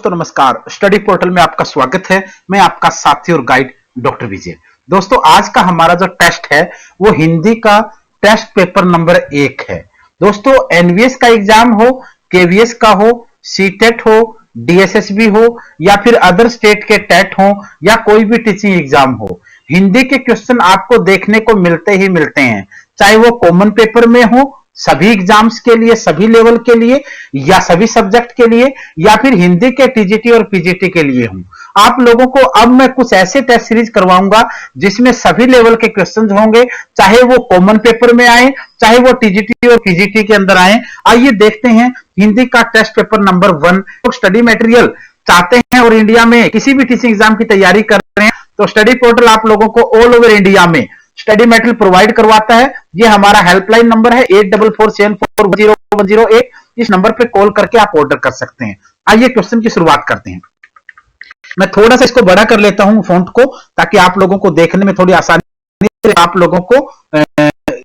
दोस्तों नमस्कार। Study portal में आपका स्वागत है। मैं आपका साथी और गाइड डॉक्टर विजय। दोस्तों आज का हमारा जो टेस्ट है वो हिंदी का टेस्ट पेपर नंबर 1 है। दोस्तों एनवीएस का एग्जाम हो, केवीएस का हो, सीटेट हो, डीएसएसबी हो या फिर अदर स्टेट के टेट हो या कोई भी टीचिंग एग्जाम हो, हिंदी के क्वेश्चन आपको देखने को मिलते ही मिलते हैं। चाहे वो कॉमन पेपर में हो सभी एग्जाम्स के लिए, सभी लेवल के लिए या सभी सब्जेक्ट के लिए, या फिर हिंदी के टीजीटी और पीजीटी के लिए हूं। आप लोगों को अब मैं कुछ ऐसे टेस्ट सीरीज करवाऊंगा जिसमें सभी लेवल के क्वेश्चंस होंगे, चाहे वो कॉमन पेपर में आए, चाहे वो टीजीटी और पीजीटी के अंदर आए। आइए देखते हैं हिंदी का टेस्ट पेपर नंबर 1। तो स्टडी मटेरियल चाहते हैं और इंडिया में किसी भी टीचिंग एग्जाम की तैयारी कर रहे हैं तो स्टडी पोर्टल आप लोगों को ऑल ओवर इंडिया में स्टडी मटेरियल प्रोवाइड करवाता है। ये हमारा हेल्पलाइन नंबर है 84474101। इस नंबर पे कॉल करके आप ऑर्डर कर सकते हैं। आइए क्वेश्चन की शुरुआत करते हैं। मैं थोड़ा सा इसको बड़ा कर लेता हूं फॉन्ट को, ताकि आप लोगों को देखने में थोड़ी आसानी से आप लोगों को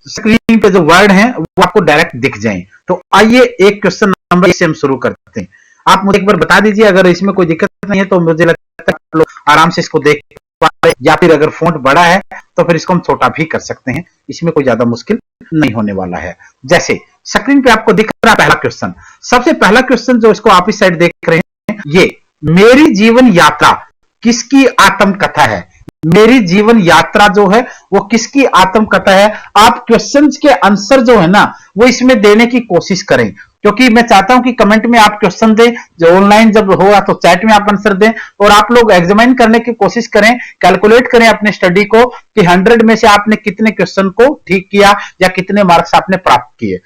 स्क्रीन पे जो वर्ड हैं वो आपको डायरेक्ट दिख जाएं। तो आइए एक क्वेश्चन नंबर 1 से हम शुरू करते हैं। आप मुझे एक बार बता दीजिए अगर इसमें कोई दिक्कत नहीं है तो मुझे लगता है आप लोग आराम से इसको देख, या फिर अगर फॉन्ट बड़ा है तो फिर इसको हम छोटा भी कर सकते हैं। इसमें कोई ज्यादा मुश्किल नहीं होने वाला है। जैसे स्क्रीन पे आपको दिख रहा है पहला क्वेश्चन। सबसे पहला क्वेश्चन जो इसको आप इस साइड देख रहे हैं, ये मेरी जीवन यात्रा किसकी आत्मकथा है। मेरी जीवन यात्रा जो है वो किसकी आत्मकथा है। आप क्वेश्चंस के आंसर जो है ना वो इसमें देने की कोशिश करें, क्योंकि मैं चाहता हूं कि कमेंट में आप क्वेश्चन दें। जो ऑनलाइन जब होगा तो चैट में आप आंसर दें और आप लोग एग्जामिन करने की कोशिश करें, कैलकुलेट करें अपने स्टडी को कि 100 में से आपने कितने क्वेश्चन को ठीक किया या कितने मार्क्स आपने प्राप्त किए।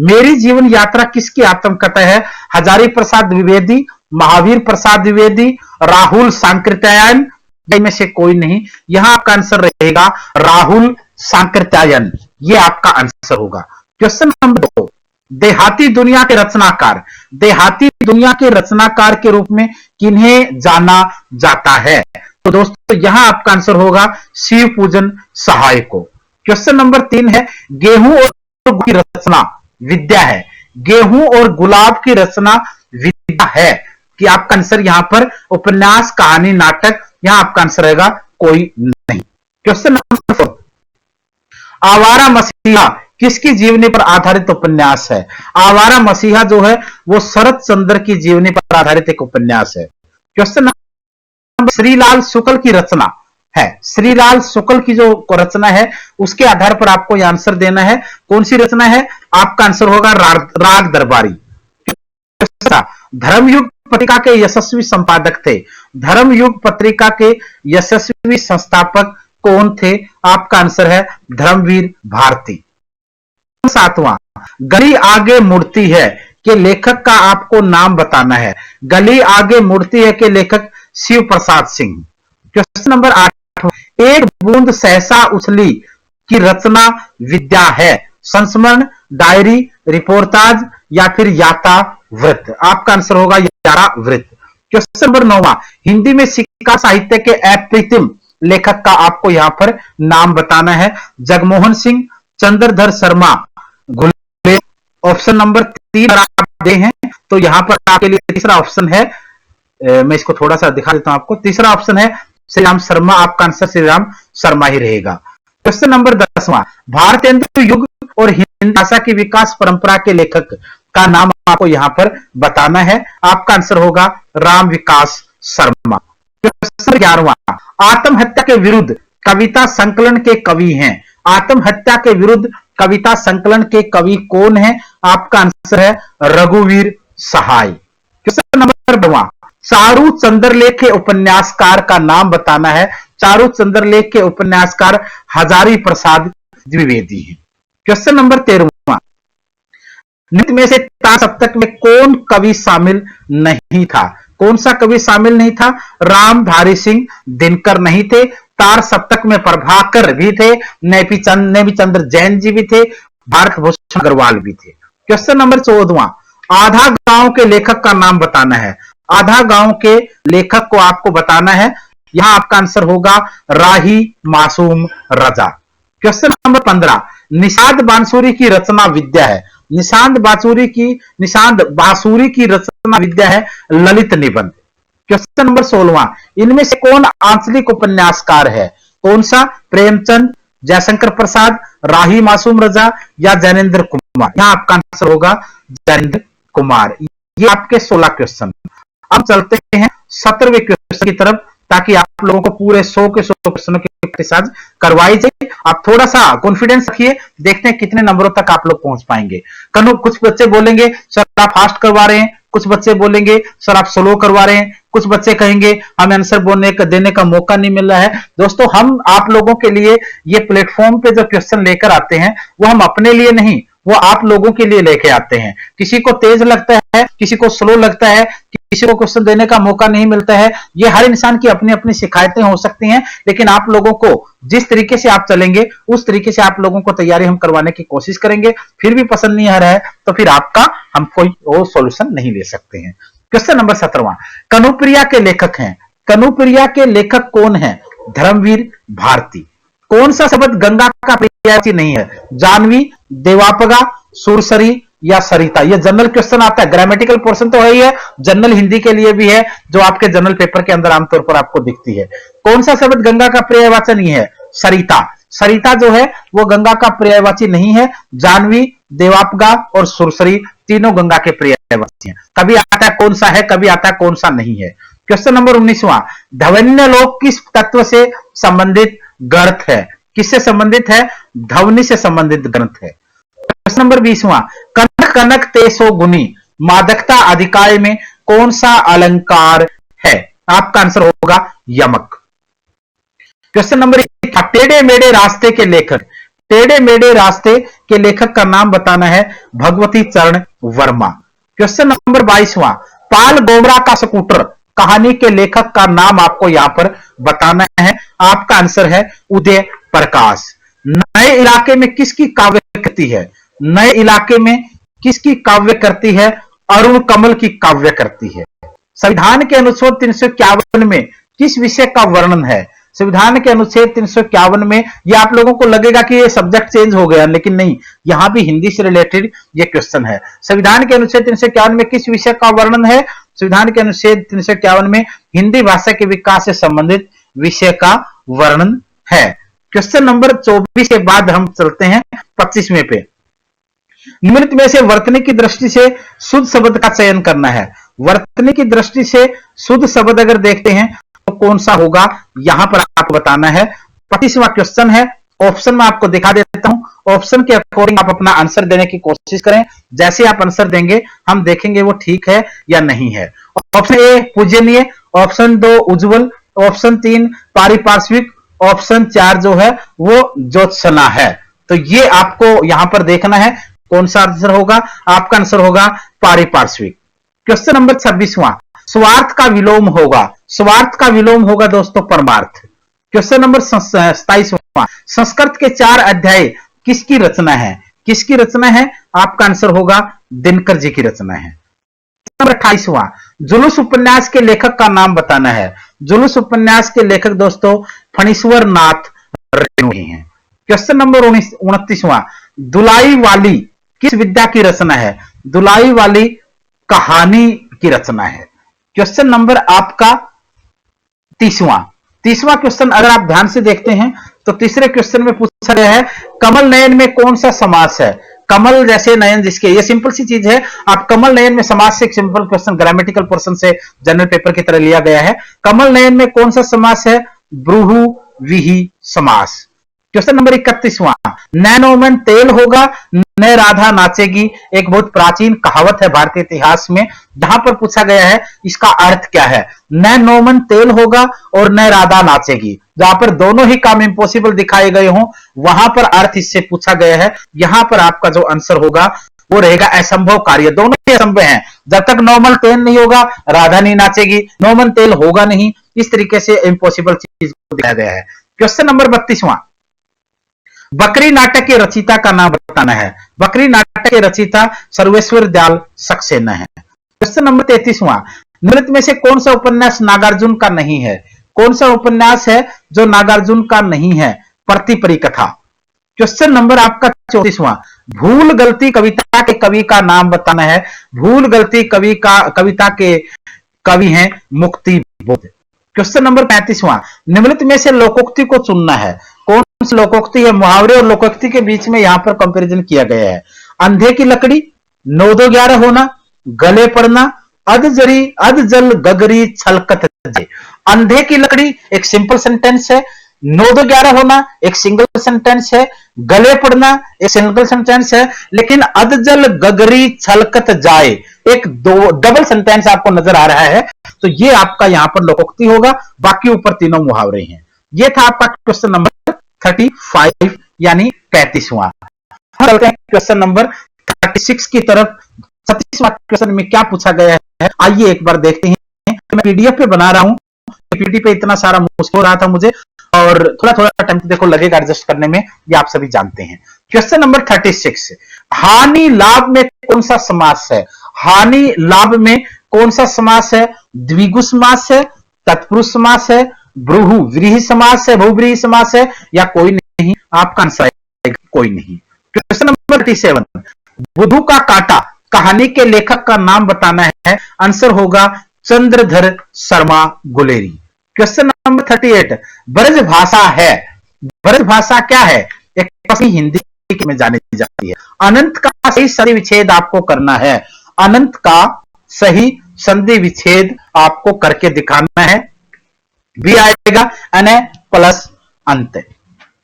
मेरी जीवन यात्रा किसकी आत्मकथा है। हजारी प्रसाद द्विवेदी, महावीर प्रसाद द्विवेदी, राहुल सांकृत्यायन में से कोई नहीं। यहां आपका आंसर रहेगा राहुल सांकृत्यायन। ये आपका आंसर होगा। क्वेश्चन नंबर 2, देहाती दुनिया के रचनाकार। देहाती दुनिया के रचनाकार के रूप में किन्हें जाना जाता है। तो दोस्तों यहां आपका आंसर होगा शिव पूजन सहाय को। क्वेश्चन नंबर 3 है, गेहूं और की रचना विद्या है। गेहूं और गुलाब की रचना विद्या है कि आपका आंसर यहां पर उपन्यास, कहानी, नाटक। यहां आपका आंसर रहेगा कोई नहीं। क्वेश्चन नंबर 4, आवारा मसीहा किसकी जीवनी पर आधारित उपन्यास है। आवारा मसीहा जो है वो शरत चंद्र की जीवनी पर आधारित एक उपन्यास है। क्वेश्चन नंबर, श्रीलाल शुक्ल की रचना है। श्रीलाल शुक्ल की जो रचना है उसके आधार पर आपको यह आंसर देना है। कौन सी रचना है। आपका आंसर होगा राग दरबारी। धर्मयुग पत्रिका के यशस्वी संपादक थे। धर्मयुग पत्रिका के यशस्वी संस्थापक कौन थे। आपका आंसर है धर्मवीर भारती। 7वां, गली आगे मुड़ती है के लेखक का आपको नाम बताना है। गली आगे मुड़ती है के लेखक शिव प्रसाद सिंह। क्वेश्चन नंबर 8, एक बूंद सहसा उछली की रचना विद्या है। संस्मरण, डायरी, रिपोर्टाज या फिर याता वृत्त। आपका आंसर होगा यारा वृत्त। क्वेश्चन नंबर 9, हिंदी में सिक्का साहित्य के अप्रतिम लेखक का आपको यहां पर नाम बताना है। जगमोहन सिंह, चंद्रधर शर्मा, घुले। ऑप्शन नंबर 3 आप दे हैं तो यहां पर आपके लिए तीसरा ऑप्शन है, मैं इसको थोड़ा सा दिखा देता हूं आपको। तीसरा ऑप्शन है श्री राम शर्मा। आपका आंसर श्री राम शर्मा ही रहेगा। क्वेश्चन नंबर 10, भारतेंदु युग और हिंदी भाषा की विकास परंपरा के लेखक का नाम आपको यहां पर बताना है। आपका आंसर होगा राम विकास शर्मा। क्वेश्चन 11, आत्महत्या के विरुद्ध कविता संकलन के कवि हैं। आत्महत्या के विरुद्ध कविता संकलन के कवि कौन है। आपका आंसर है रघुवीर सहाय। क्वेश्चन नंबर 12, चारू चंद्रलेख के उपन्यासकार का नाम बताना है। चारू चंद्रलेख के उपन्यासकार हजारी प्रसाद द्विवेदी हैं। क्वेश्चन नंबर 13, नित्य में से तार सप्तक में कौन कवि शामिल नहीं था। कौन सा कवि शामिल नहीं था। रामधारी सिंह दिनकर नहीं थे। तार सप्तक में प्रभाकर भी थे, नेमिचंद्र जैन जी भी थे, भारत भूषण अग्रवाल भी थे। क्वेश्चन नंबर 14, आधा गांव के लेखक का नाम बताना है। आधा गांव के लेखक को आपको बताना है। यहां आपका आंसर होगा राही मासूम रजा। क्वेश्चन नंबर 15, निषाद बांसुरी की रचना विद्या है। निषाद बांसुरी की रचना विद्या है ललित निबंध। क्वेश्चन नंबर 16वां, इनमें से कौन आंचलिक उपन्यासकार है? कौन सा? प्रेमचंद, जयशंकर प्रसाद, राही मासूम रजा या जैनेन्द्र कुमार? यहां आपका आंसर होगा जैनेन्द्र कुमार। ये आपके 16 क्वेश्चन। अब चलते हैं 17वें क्वेश्चन की तरफ, ताकि आप लोगों को पूरे 100 के 100 क्वेश्चनों की प्रैक्टिस आज करवाई जाए। आप थोड़ा सा कॉन्फिडेंस रखिए, देखते हैं कितने नंबरों तक आप लोग पहुंच पाएंगे। कुछ बच्चे बोलेंगे सर आप फास्ट करवा रहे हैं, कुछ बच्चे बोलेंगे सर आप स्लो करवा रहे हैं, कुछ बच्चे कहेंगे हमें आंसर देने का मौका नहीं मिल रहा है। दोस्तों, हम आप लोगों के लिए ये प्लेटफॉर्म पे जो क्वेश्चन लेकर आते हैं वो हम अपने लिए नहीं, वो आप लोगों के लिए लेके आते हैं। किसी को तेज लगता है, किसी को स्लो लगता है, किसी को क्वेश्चन देने का मौका नहीं मिलता है। ये हर इंसान की अपनी अपनी शिकायतें हो सकती हैं, लेकिन आप लोगों को जिस तरीके से आप चलेंगे उस तरीके से आप लोगों को तैयारी हम करवाने की कोशिश करेंगे। फिर भी पसंद नहीं आ रहा है तो फिर आपका हम कोई और सॉल्यूशन नहीं ले सकते हैं। क्वेश्चन नंबर 17वां, कनुप्रिया के लेखक हैं। कनुप्रिया के लेखक कौन है? धर्मवीर भारती। कौन सा शब्द गंगा का पर्यायवाची नहीं है? जानवी, देवापगा, सुरसरी या सरिता? ये जनरल क्वेश्चन आता है, ग्रामेटिकल पोर्शन तो है ही है, जनरल हिंदी के लिए भी है, जो आपके जनरल पेपर के अंदर आमतौर पर आपको दिखती है। कौन सा शब्द गंगा का पर्यायवाची नहीं है? सरिता। सरिता जो है वो गंगा का पर्यायवाची नहीं है। जानवी, देवापगा और सुरसरी तीनों गंगा के पर्यायवाची हैं। कभी आता है कौन सा है, कभी आता है कौन सा नहीं है। क्वेश्चन नंबर 19वां, ध्वन्यालोक किस तत्व से संबंधित ग्रंथ है? किससे संबंधित है? ध्वनि से संबंधित ग्रंथ है। प्रश्न नंबर 20वां, कनक कनक तेसो गुनी मादकता अधिकाय में कौन सा अलंकार है? आपका आंसर होगा यमक। क्वेश्चन नंबर 21, टेढ़े मेढ़े रास्ते के लेखक। टेढ़े मेढ़े रास्ते के लेखक का नाम बताना है, भगवती चरण वर्मा। क्वेश्चन नंबर 22वां, पाल गोमरा का स्कूटर कहानी के लेखक का नाम आपको यहां पर बताना है। आपका आंसर है उदय प्रकाश। नए इलाके में किसकी काव्य कृति है? नए इलाके में किसकी काव्य करती है? अरुण कमल की काव्य करती है। संविधान के अनुच्छेद 351 में किस विषय का वर्णन है? संविधान के अनुच्छेद 351 में, ये आप लोगों को लगेगा कि ये सब्जेक्ट चेंज हो गया, लेकिन नहीं, यहां भी हिंदी से रिलेटेड ये क्वेश्चन है। संविधान के अनुच्छेद 351 में किस विषय का वर्णन है? संविधान के अनुच्छेद 351 में हिंदी भाषा के विकास से संबंधित विषय का वर्णन है। क्वेश्चन नंबर 24 के बाद हम चलते हैं 25वें पे। निम्नलिखित में से वर्तनी की दृष्टि से शुद्ध शब्द का चयन करना है। वर्तनी की दृष्टि से शुद्ध शब्द अगर देखते हैं तो कौन सा होगा, यहां पर आपको बताना है। 25वां क्वेश्चन है, ऑप्शन में आपको दिखा देता हूं। ऑप्शन के अकॉर्डिंग आप अपना आंसर देने की कोशिश करें। जैसे आप आंसर देंगे हम देखेंगे वो ठीक है या नहीं है। ऑप्शन ए पूजनीय, ऑप्शन 2 उज्जवल, ऑप्शन 3 पारिपार्श्विक, ऑप्शन 4 जो है वो ज्योत्सना है। तो ये आपको यहां पर देखना है कौन सा आंसर होगा। आपका आंसर होगा पारिपार्श्विक। क्वेश्चन नंबर 26वां, स्वार्थ का विलोम होगा। स्वार्थ का विलोम होगा दोस्तों परमार्थ। क्वेश्चन नंबर 27वां, संस्कृत के 4 अध्याय किसकी रचना है? किसकी रचना है? आपका आंसर होगा दिनकर जी की रचना है। नंबर 28वां, जुलूस उपन्यास के लेखक का नाम बताना है। जुलूस उपन्यास के लेखक दोस्तों फणीश्वर नाथ रेणु हैं। क्वेश्चन नंबर 29वां, दुलाई वाली किस विद्या की रचना है? दुलाई वाली कहानी की रचना है। क्वेश्चन नंबर आपका 30वां क्वेश्चन अगर आप ध्यान से देखते हैं तो तीसरे क्वेश्चन में पूछा गया है, कमल नयन में कौन सा समास है? कमल जैसे नयन जिसके, ये सिंपल सी चीज है। आप कमल नयन में समास से एक सिंपल क्वेश्चन ग्रामेटिकल पोर्शन से जनरल पेपर की तरह लिया गया है। कमल नयन में कौन सा समास है? ब्रूहु विही समास। क्वेश्चन नंबर 31वां, नैनो मन तेल होगा न राधा नाचेगी, एक बहुत प्राचीन कहावत है भारतीय इतिहास में। जहां पर पूछा गया है इसका अर्थ क्या है? नैनो मन तेल होगा और न राधा नाचेगी, जहां पर दोनों ही काम इम्पॉसिबल दिखाए गए हों वहां पर अर्थ इससे पूछा गया है। यहां पर आपका जो आंसर होगा वो रहेगा असंभव कार्य। दोनों ही असंभव हैं। जब तक नॉर्मल तेल नहीं होगा राधा नहीं नाचेगी, नॉर्मल तेल होगा नहीं, इस तरीके से इम्पॉसिबल चीज को दिखाया गया है। क्वेश्चन नंबर 32वां, बकरी नाटक के रचयिता का नाम बताना है। बकरी नाटक के रचयिता सर्वेश्वर दयाल सक्सेना है। क्वेश्चन नंबर 33वां, निम्नलिखित में से कौन सा उपन्यास नागार्जुन का नहीं है? कौन सा उपन्यास है जो नागार्जुन का नहीं है? प्रतिपरी कथा। क्वेश्चन नंबर आपका 34वां, भूल गलती कविता के कवि का नाम बताना है। भूल गलती कविता के कवि हैं मुक्ति बोध। क्वेश्चन नंबर 35वां, निम्नलिखित में से लोकोक्ति को चुनना है। कौन सी लोकोक्ति है? मुहावरे और लोकोक्ति के बीच में यहां पर कंपैरिजन किया गया है। अंधे की लकड़ी, 9 2 11 होना, गले पड़ना, अध जल गगरी छलकत जे। अंधे की लकड़ी एक सिंपल सेंटेंस है, 9 2 11 होना एक सिंगल सेंटेंस है, गले पड़ना एक सिंगल सेंटेंस है, लेकिन अधजल गगरी छलकत जाए एक डबल सेंटेंस आपको नजर आ रहा है, तो ये आपका यहां पर लोकोक्ति होगा। बाकी ऊपर तीनों मुहावरे हैं। ये था आपका क्वेश्चन नंबर 35 यानी 35वां। चलते हैं क्वेश्चन नंबर 36 की तरफ। 36वां क्वेश्चन में क्या पूछा गया है, आइए एक बार देखते हैं। मैं पीडीएफ पे बना रहा हूं, पीपीटी पे इतना सारा मुश्किल हो रहा था मुझे, और थोड़ा थोड़ा टाइम देखो लगेगा एडजस्ट करने में, ये आप सभी जानते हैं। क्वेश्चन नंबर 36, हानि लाभ में कौन सा समास है? हानि लाभ में कौन सा समास है? द्विगु समास है, तत्पुरुष समास है, भ्रूहु व्रीहि समास है, बहुव्रीहि समास है, या कोई नहीं? आपका आंसर है कोई नहीं। क्वेश्चन नंबर 37, बुधु का कांटा कहानी के लेखक का नाम बताना है। आंसर होगा चंद्रधर शर्मा गुलेरी। क्वेश्चन नंबर 38, ब्रज भाषा है। ब्रज भाषा क्या है? एक पश्चिमी हिंदी में जानी जाती है। अनंत का सही संधि विच्छेद आपको करना है। अनंत का सही संधि विच्छेद आपको करके दिखाना है। भी आएगा अन प्लस अंत।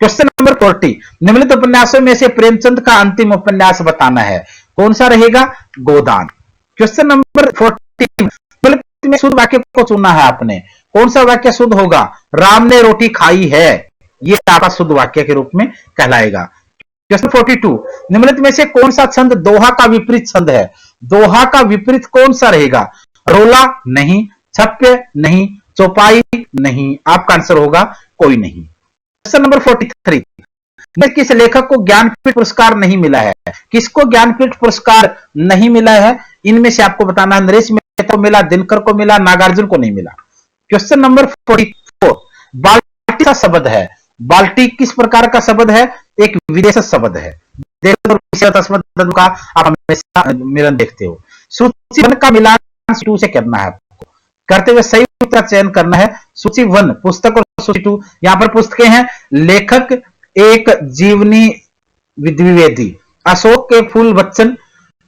क्वेश्चन नंबर 40, निम्नलिखित उपन्यासों में से प्रेमचंद का अंतिम उपन्यास बताना है। कौन सा रहेगा? गोदान। क्वेश्चन नंबर 40 में शुद्ध वाक्य को चुनना है आपने। कौन सा वाक्य शुद्ध होगा? राम ने रोटी खाई है, यह आपका शुद्ध वाक्य के रूप में कहलाएगा। क्वेश्चन 42, निम्नलिखित में से कौन सा छंद दोहा का विपरीत छंद है? दोहा का विपरीत कौन सा रहेगा? रोला नहीं, छप्य नहीं, चौपाई नहीं। आपका आंसर होगा कोई नहीं। क्वेश्चन नंबर 43, किस लेखक को ज्ञानपीठ पुरस्कार नहीं मिला है? किसको ज्ञानपीठ पुरस्कार नहीं मिला है? इनमें से आपको बताना है। नरेश मेहता को मिला, दिनकर को मिला, नागार्जुन को नहीं मिला। क्वेश्चन नंबर 44, बाल्टी सा शब्द है। बाल्टी किस प्रकार का शब्द है? एक विदेश शब्द है। का आप हमेशा मिलन देखते हो। सूची 1 का मिलान 2 से करना है आपको। करते हुए सही उत्तर चयन करना है। सूची 1 पुस्तक और सूची 2, यहां पर पुस्तकें हैं। लेखक एक जीवनी द्विवेदी, अशोक के फूल बच्चन,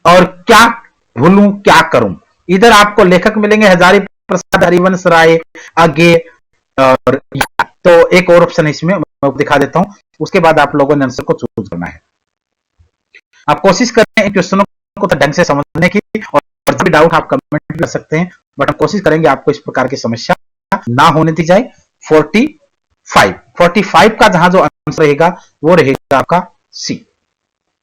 और क्या भूलूं क्या करूं। इधर आपको लेखक मिलेंगे हजारी प्रसाद, हरिवंश राय, आगे, और तो एक और ऑप्शन इसमें मैं दिखा देता हूं, उसके बाद आप लोगों ने आंसर को चूज करना है। आप कोशिश करें इन क्वेश्चनों को ढंग से समझने की, और जब भी डाउट आप कमेंट कर सकते हैं, बट हम कोशिश करेंगे आपको इस प्रकार की समस्या ना होने दी जाए। 45 का जहां जो आंसर रहेगा वो रहेगा आपका सी।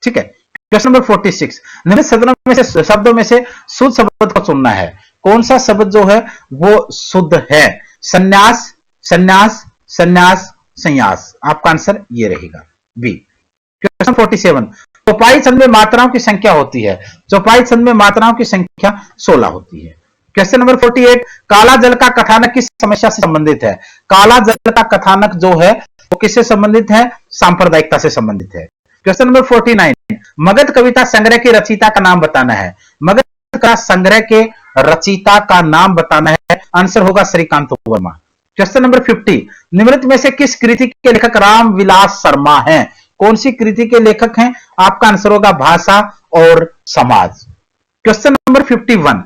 ठीक है। क्वेश्चन नंबर 46, निम्नलिखित शब्दों में से शुद्ध शब्द को चुनना है। कौन सा शब्द जो है वो शुद्ध है? संन्यास, संन्यास, संन्यास, संन्यास। आपका आंसर ये रहेगा बी। क्वेश्चन 47, चौपाई छंद में मात्राओं की संख्या होती है। चौपाई छंद में मात्राओं की संख्या 16 होती है। क्वेश्चन नंबर 48, काला जल का कथानक किस समस्या से संबंधित है? काला जल का कथानक जो है वो किससे संबंधित है? सांप्रदायिकता से संबंधित है। क्वेश्चन नंबर 49, मगध कविता संग्रह के रचयिता का नाम बताना है। मगध का संग्रह के रचयिता का नाम बताना है। आंसर होगा श्रीकांत वर्मा। क्वेश्चन नंबर 50, निम्नलिखित में से किस कृति के लेखक रामविलास शर्मा हैं? कौन सी कृति के लेखक हैं? आपका आंसर होगा भाषा और समाज। क्वेश्चन नंबर 51,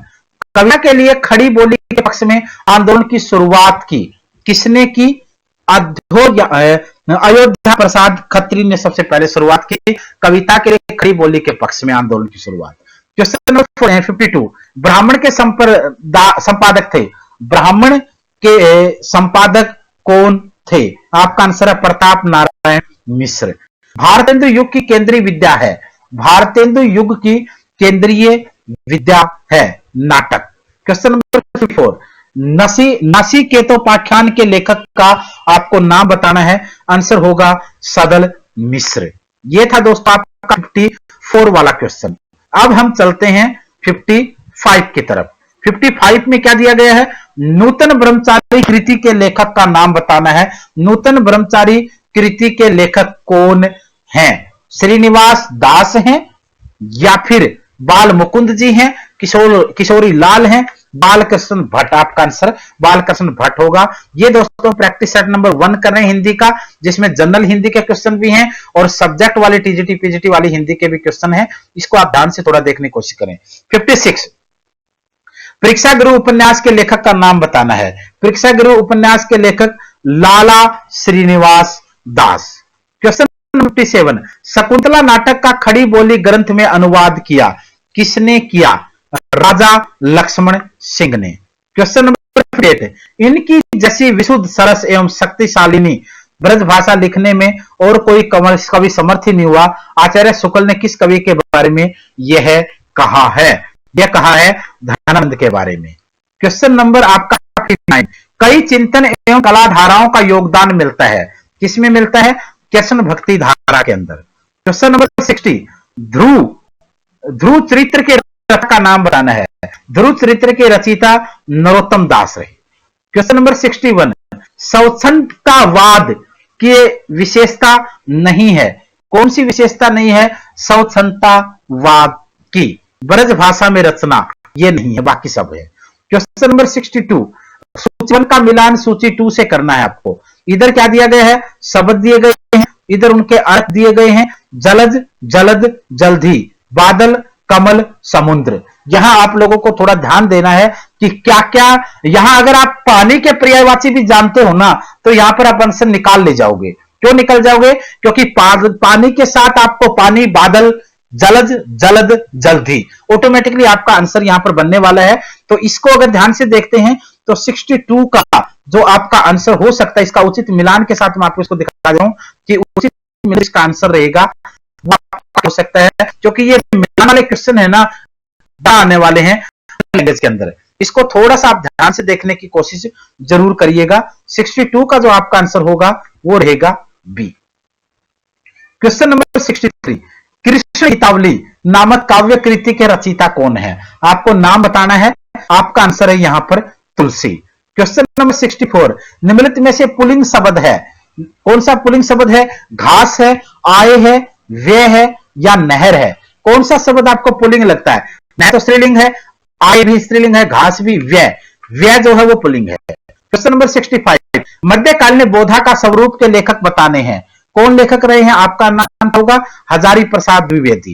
कविता के लिए खड़ी बोली के पक्ष में आंदोलन की शुरुआत की किसने की? अयोध्या प्रसाद खत्री ने सबसे पहले शुरुआत की कविता के लिए खड़ी बोली के पक्ष में आंदोलन की शुरुआत। क्वेश्चन नंबर 52, ब्राह्मण के संपादक थे। ब्राह्मण के संपादक कौन थे? आपका आंसर है प्रताप नारायण मिश्र। भारतेंदु युग की केंद्रीय विद्या है। भारतेंदु युग की केंद्रीय विद्या है नाटक। क्वेश्चन नंबर 54, नचिकेतोपाख्यान के लेखक का आपको नाम बताना है। आंसर होगा सदल मिश्र। यह था दोस्तों आपका 54 वाला क्वेश्चन। अब हम चलते हैं 55 की तरफ। 55 में क्या दिया गया है? नूतन ब्रह्मचारी कृति के लेखक का नाम बताना है। नूतन ब्रह्मचारी कृति के लेखक कौन हैं? श्रीनिवास दास हैं, या फिर बाल मुकुंद जी हैं, किशोरी लाल हैं, बालकृष्ण भट्ट, आपका आंसर बालकृष्ण भट्ट होगा। ये दोस्तों प्रैक्टिस सेट नंबर 1 कर रहे हैं हिंदी का, जिसमें जनरल हिंदी के क्वेश्चन भी हैं और सब्जेक्ट वाली टीजीटी पीजीटी वाली हिंदी के भी क्वेश्चन हैं। इसको आप ध्यान से थोड़ा देखने की कोशिश करें। 56 परीक्षा गुरु उपन्यास के लेखक का नाम बताना है। परीक्षा गुरु उपन्यास के लेखक लाला श्रीनिवास दास। क्वेश्चन 57 शकुंतला नाटक का खड़ी बोली ग्रंथ में अनुवाद किया, किसने किया? राजा लक्ष्मण सिंह ने। क्वेश्चन नंबर 58 इनकी जैसी विशुद्ध सरस एवं शक्तिशालिनी ब्रज भाषा लिखने में और कोई कवि समर्थ ही नहीं हुआ। आचार्य शुक्ल ने किस कवि के बारे में यह कहा है? यह कहा है धनानंद के बारे में। क्वेश्चन नंबर आपका 59 कई चिंतन एवं कला धाराओं का योगदान मिलता है, किसमें मिलता है? कृष्ण भक्ति धारा के अंदर। क्वेश्चन नंबर 60 ध्रुव चरित्र के रचयिता का नाम बताना है। ध्रुव चरित्र के रचयिता नरोत्तम दास रहे। क्वेश्चन नंबर 61 स्वच्छंदतावाद की विशेषता नहीं है, कौन सी विशेषता नहीं है? स्वच्छंदतावाद की ब्रज भाषा में रचना ये नहीं है, बाकी सब है। क्वेश्चन नंबर 62 सूची 1 का मिलान सूची 2 से करना है आपको। इधर क्या दिया गया है? शब्द दिए गए हैं, इधर उनके अर्थ दिए गए हैं। जलज जलद जल्दी, बादल कमल समुद्र। यहां आप लोगों को थोड़ा ध्यान देना है कि क्या क्या यहां अगर आप पानी के पर्यायवाची भी जानते हो ना तो यहां पर आप आंसर निकाल ले जाओगे। क्यों निकल जाओगे? क्योंकि पानी के साथ आपको पानी, बादल, जलज जलद जल्दी, ऑटोमेटिकली आपका आंसर यहां पर बनने वाला है। तो इसको अगर ध्यान से देखते हैं तो 62 का जो आपका आंसर हो सकता है, इसका उचित मिलान के साथ मैं आपको इसको दिखा रहा हूं कि उचित मिलान इसका आंसर रहेगा वो हो सकता है, क्योंकि ये मिलान वाले क्वेश्चन है ना आने वाले हैं लैंग्वेज के अंदर। इसको थोड़ा सा आप ध्यान से देखने की कोशिश जरूर करिएगा। 62 का जो आपका आंसर होगा वो रहेगा B. Question number 63 Krishna Gitavali नामक काव्य कृति के रचयिता कौन है? आपको नाम बताना है। आपका आंसर है यहां पर तुलसी। क्वेश्चन नंबर 64 निम्नलिखित में से पुल्लिंग शब्द है, कौन सा पुल्लिंग शब्द है? घास है, आए है, व्यय है या नहर है? कौन सा शब्द आपको पुल्लिंग लगता है? नहर तो स्त्रीलिंग है, आए भी स्त्रीलिंग है, घास भी, व्यय जो है वो पुल्लिंग है। क्वेश्चन नंबर 65 मध्यकाल में बोधा का स्वरूप के लेखक बताने हैं, कौन लेखक रहे हैं? आपका नाम होगा हजारी प्रसाद द्विवेदी।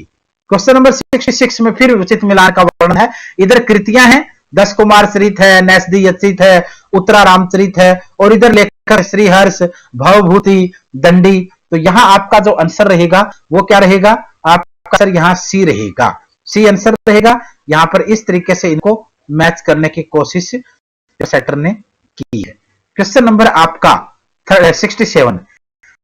क्वेश्चन नंबर 66 में फिर उचित मिलान का वर्णन है। इधर कृतियां हैं, 10 कुमार चरित है, नैषधि यचित है, उत्तरा रामचरित है और इधर लेखक श्रीहर्ष, भवभूति, दंडी। तो यहां आपका जो आंसर रहेगा वो क्या रहेगा? आपका आंसर यहां सी रहेगा, सी आंसर रहेगा। यहां पर इस तरीके से इनको मैच करने की कोशिश सेटर ने की है। क्वेश्चन नंबर आपका 67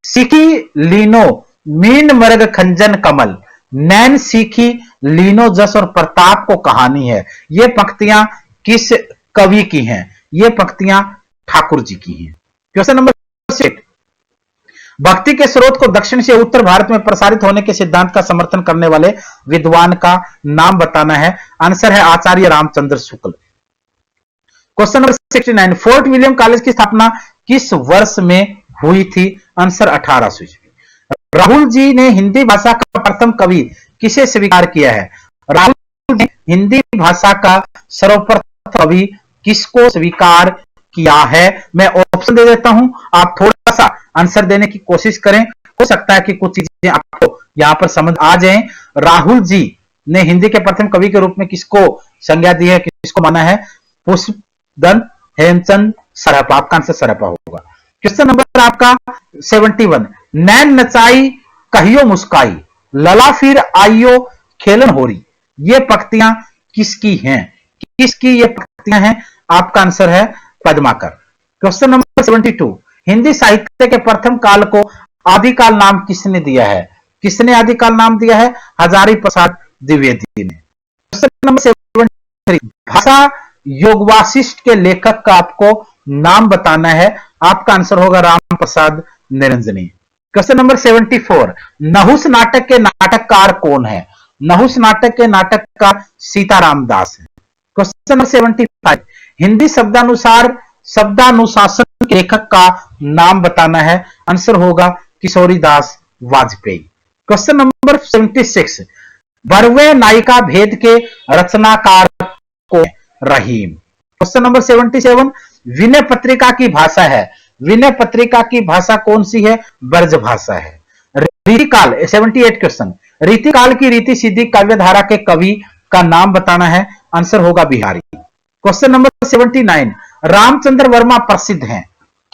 सीखी लीनो मीन मर्ग खंजन कमल, नैन सीखी लीनो जस और प्रताप को कहानी है। ये पंक्तियां किस कवि की हैं? ये पंक्तियां ठाकुर जी की हैं। क्वेश्चन नंबर 6 भक्ति के स्रोत को दक्षिण से उत्तर भारत में प्रसारित होने के सिद्धांत का समर्थन करने वाले विद्वान का नाम बताना है। आंसर है Acharya Ramchandra Shukla. Question number 69 Fort William college की स्थापना किस वर्ष में हुई थी? आंसर 1800 ईस्वी। राहुल जी ने हिंदी भाषा का प्रथम कवि किसे स्वीकार किया है? राहुल जी हिंदी भाषा का सर्वप्रथम कवि किसको स्वीकार किया है? मैं ऑप्शन दे देता हूं, आप थोड़ा सा आंसर देने की कोशिश करें, हो सकता है कि कुछ चीजें आपको यहां पर समझ आ जाएं। राहुल जी ने हिंदी के प्रथम कवि के रूप में किसको संज्ञा दी है, किसको माना है? पुष्पदंत हेमचंद सरपा। आपका आंसर सरपा होगा। क्वेश्चन नंबर आपका 71 नैन नचाई कहियो मुस्काई, लला फिर आइयो खेलन होरी, ये पंक्तियां किसकी हैं? किसकी ये पंक्तियां हैं? आपका आंसर है पद्माकर। क्वेश्चन नंबर 72 हिंदी साहित्य के प्रथम काल को आदिकाल नाम किसने दिया है? किसने आदिकाल नाम दिया है? हजारी प्रसाद द्विवेदी ने। क्वेश्चन नंबर 73 भाषा योग वासिष्ठ के लेखक का आपको नाम बताना है। आपका आंसर होगा राम प्रसाद निरंजनी। क्वेश्चन नंबर 74 नहुस नाटक के नाटककार कौन है? नहुस नाटक के नाटककार सीताराम दास है। क्वेश्चन नंबर 75 हिंदी शब्दानुशासन के लेखक का नाम बताना है। आंसर होगा किशोरी दास वाजपेयी। क्वेश्चन नंबर 76 बरवे नायिका भेद के रचनाकार को रहीम। क्वेश्चन नंबर 77, विनय पत्रिका की भाषा है, विनय पत्रिका की भाषा कौन सी है? ब्रज भाषा है। रीतिकाल 78 क्वेश्चन, रीतिकाल की रीति सीधी काव्य धारा के कवि का नाम बताना है, आंसर होगा बिहारी। क्वेश्चन नंबर 79, रामचंद्र वर्मा प्रसिद्ध हैं,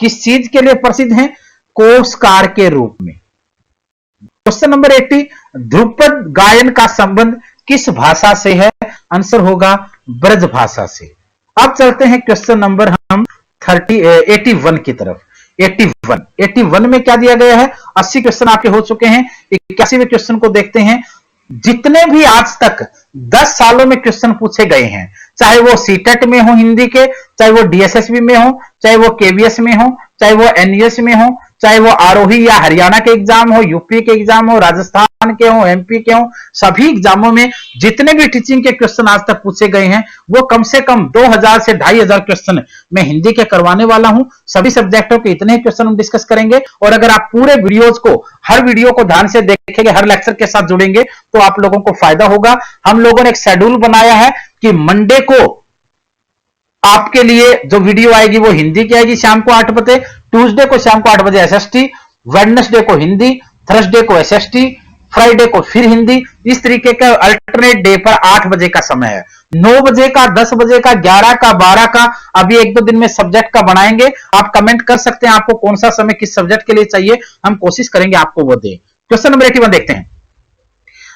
किस चीज के लिए प्रसिद्ध हैं? कोशकार के रूप में। क्वेश्चन नंबर 80, ध्रुपद गायन का संबंध किस भाषा से है? आंसर होगा ब्रज भाषा से। अब चलते हैं क्वेश्चन नंबर हम 81 की तरफ। 81 में क्या दिया गया है? 80 क्वेश्चन आपके हो चुके हैं, 81वें क्वेश्चन को देखते हैं। जितने भी आज तक 10 सालों में क्वेश्चन पूछे गए हैं, चाहे वो सीटेट में हो हिंदी के, चाहे वो डीएसएसबी में हो, चाहे वो केवीएस में हो, चाहे वो एनयूएस में हो, चाहे वो आरोही या हरियाणा के एग्जाम हो, यूपी के एग्जाम हो, राजस्थान के हो, एमपी के हो, सभी एग्जामों में जितने भी टीचिंग के क्वेश्चन आज तक पूछे गए हैं वो कम से कम 2000 से 2500 क्वेश्चन मैं हिंदी के करवाने वाला हूं। सभी सब्जेक्टों के इतने ही क्वेश्चन हम डिस्कस करेंगे, और अगर आप पूरे वीडियोज को, हर वीडियो को ध्यान से देखेंगे, हर लेक्चर के साथ जुड़ेंगे तो आप लोगों को फायदा होगा। हम लोगों ने एक शेड्यूल बनाया है कि मंडे को आपके लिए जो वीडियो आएगी वो हिंदी की आएगी शाम को 8 बजे, ट्यूसडे को शाम को 8 बजे एसएसटी, वेडनेसडे को हिंदी, थर्सडे को एसएसटी, फ्राइडे को फिर हिंदी। इस तरीके का अल्टरनेट डे पर 8 बजे का समय है। 9 बजे का, 10 बजे का, 11 का, 12 का, अभी 1-2 दिन में सब्जेक्ट का बनाएंगे। आप कमेंट कर सकते हैं आपको कौन सा समय किस सब्जेक्ट के लिए चाहिए, हम कोशिश करेंगे आपको वो दें। क्वेश्चन नंबर 81 देखते हैं।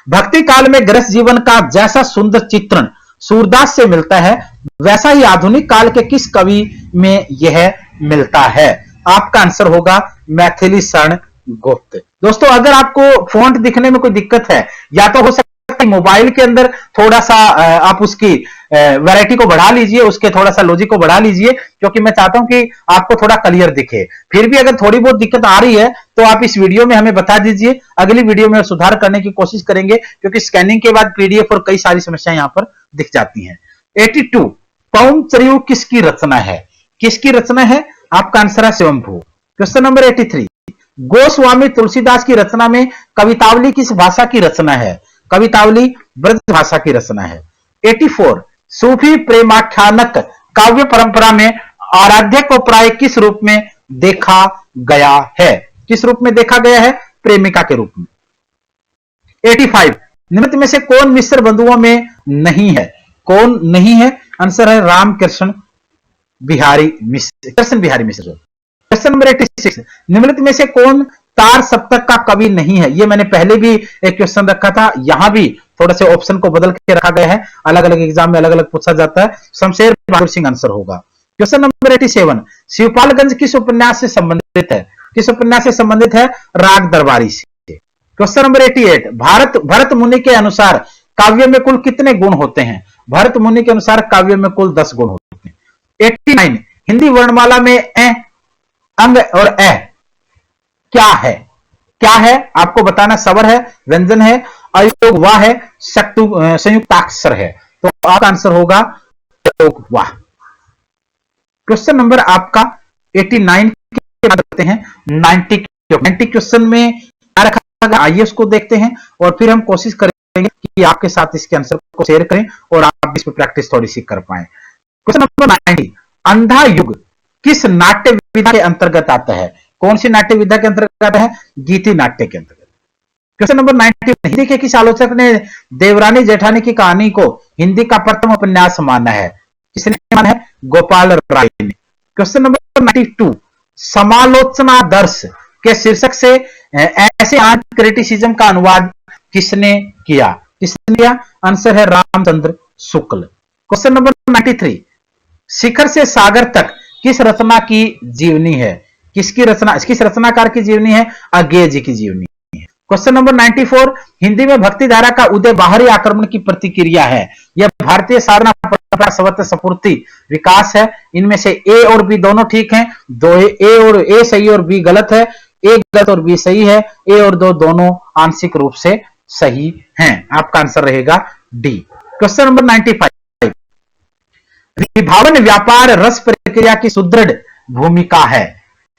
भक्ति काल में गृहस्थ जीवन का जैसा सुंदर चित्रण सूरदास से मिलता है, वैसा ही आधुनिक काल के किस कवि में यह मिलता है? आपका आंसर होगा मैथिली शरण गुप्त। दोस्तों, अगर आपको फॉन्ट दिखने में कोई दिक्कत है, या तो हो सकता है मोबाइल के अंदर थोड़ा सा आप उसकी वैरायटी को बढ़ा लीजिए, उसके थोड़ा सा लॉजिक को बढ़ा लीजिए, क्योंकि मैं चाहता हूं कि आपको थोड़ा क्लियर दिखे। फिर भी अगर थोड़ी बहुत दिक्कत आ रही है तो आप इस वीडियो में हमें बता दीजिए, अगली वीडियो में सुधार करने की कोशिश करेंगे, क्योंकि स्कैनिंग के बाद पीडीएफ और कई सारी समस्याएं यहां पर दिख जाती हैं। 82, पौम चरियु किसकी रचना है? किसकी रचना है? आपका आंसर है स्वयंभू। क्वेश्चन नंबर 83, गोस्वामी तुलसीदास की रचना में कवितावली किस भाषा की रचना है? कवितावली ब्रज भाषा की रचना है। 84, सूफी प्रेमाख्यानक काव्य परंपरा में आराध्य को प्राय किस रूप में देखा गया है? किस रूप में देखा गया है? प्रेमिका के रूप में। 85, निम्न में से कौन मिश्र बंधुओं में नहीं है? कौन नहीं है? आंसर है रामकृष्ण बिहारी मिश्र, कृष्ण बिहारी मिश्र। क्वेश्चन नंबर 86, निम्नलिखित में से कौन तार सप्तक का कवि नहीं है? ये मैंने पहले भी एक क्वेश्चन रखा था, यहां भी थोड़ा से ऑप्शन को बदल के रखा गया है, अलग अलग एग्जाम में अलग अलग पूछा जाता है। शमशेर बहादुर सिंह आंसर होगा। क्वेश्चन नंबर 87, शिवपालगंज किस उपन्यास से संबंधित है? किस उपन्यास से संबंधित है? राग दरबारी से। क्वेश्चन नंबर 88, भरत मुनि के अनुसार काव्य में कुल कितने गुण होते हैं? भरत मुनि के अनुसार काव्य में कुल 10 गुण होते हैं। 89, हिंदी वर्णमाला में ए, अंग और ए क्या है? क्या है आपको बताना। स्वर है, व्यंजन है, अयोग वाह है, संयुक्ताक्षर है। तो आपका आंसर होगा अयोग वाह। क्वेश्चन नंबर आपका 89 के बाद करते हैं 90 क्वेश्चन में क्या रखा गया, आइए उसको देखते हैं और फिर हम कोशिश करेंगे कि आपके साथ इसके आंसर को शेयर करें और आप इस पर प्रैक्टिस थोड़ी सी कर पाए। क्वेश्चन नंबर 90, अंधा युग किस नाट्य विधा के अंतर्गत आता है? कौन सी नाट्य विधा के अंतर्गत आता है? गीति नाट्य के अंतर्गत। क्वेश्चन नंबर 90, हिंदी के किस आलोचक ने देवरानी जेठानी की कहानी को हिंदी का प्रथम उपन्यास माना है? किसने माना है? गोपाल राय ने। क्वेश्चन नंबर 92, समालोचनादर्श के शीर्षक से ऐसे क्रिटिसिज्म का अनुवाद किसने किया? किसने किया? आंसर है रामचंद्र शुक्ल। क्वेश्चन नंबर 93, शिखर से सागर तक किस रचना की जीवनी है? किसकी रचना, किस रचनाकार की जीवनी है? अज्ञेय जी की जीवनी है। क्वेश्चन नंबर 94, हिंदी में भक्ति धारा का उदय बाहरी आक्रमण की प्रतिक्रिया है। यह भारतीय साधना परंपरा स्वतः स्फूर्ति विकास है। इनमें से ए और बी दोनों ठीक हैं, दो ए सही और बी गलत है, ए गलत और बी सही है, ए और दो दोनों आंशिक रूप से सही हैं। आपका आंसर रहेगा डी। क्वेश्चन नंबर 95, विभावन व्यापार रस प्रक्रिया की सुदृढ़ भूमिका है।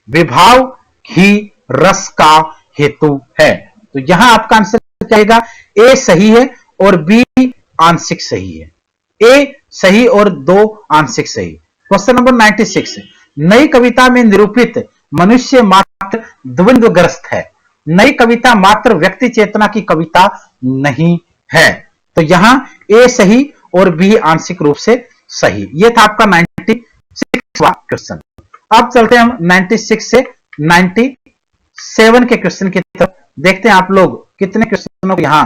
विभाव ही रस का हेतु है। तो यहां आपका आंसर क्या आएगा? ए सही है और बी आंशिक सही है। ए सही और 2 आंशिक सही। क्वेश्चन नंबर 96, नई कविता में निरूपित मनुष्य मात्र द्वंद्वग्रस्त है। नई कविता मात्र व्यक्ति चेतना की कविता नहीं है। तो यहां ए सही और बी आंशिक रूप से सही। यह था आपका 96वां क्वेश्चन। अब चलते हैं हम 96 से 97 के क्वेश्चन की तरफ। देखते हैं आप लोग कितने क्वेश्चनों को यहां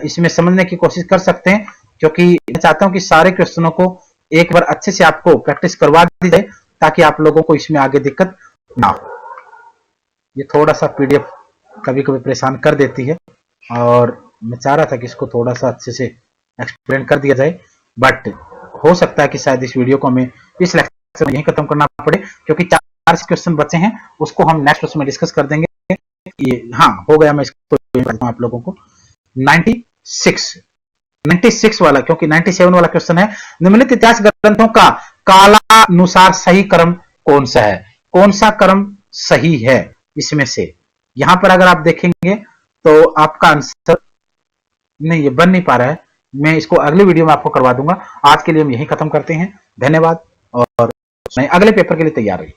इसमें समझने की कोशिश कर सकते हैं, क्योंकि मैं चाहता हूं कि सारे क्वेश्चनों को एक बार अच्छे से आपको प्रैक्टिस करवा दी जाए, ताकि आप लोगों को इसमें आगे दिक्कत ना हो। ये थोड़ा सा पीडीएफ कभी कभी परेशान कर देती है, और मैं चाह रहा था कि इसको थोड़ा सा अच्छे से एक्सप्लेन कर दिया जाए, बट हो सकता है कि शायद इस वीडियो को हमें इस लेक्चर में यहीं खत्म करना पड़े, क्योंकि 4 क्वेश्चन बचे हैं, उसको हम नेक्स्ट क्वेश्चन में डिस्कस कर देंगे। ये हाँ हो गया। मैं इसको आप लोगों को 96 वाला, क्योंकि 97 वाला क्वेश्चन है, निम्नलिखित इतिहास ग्रंथों का कालानुसार सही क्रम कौन सा है? कौन सा क्रम सही है इसमें से? यहां पर अगर आप देखेंगे तो आपका आंसर नहीं, ये बन नहीं पा रहा है। मैं इसको अगले वीडियो में आपको करवा दूंगा। आज के लिए हम यही खत्म करते हैं। धन्यवाद, और अगले पेपर के लिए तैयार रहिए।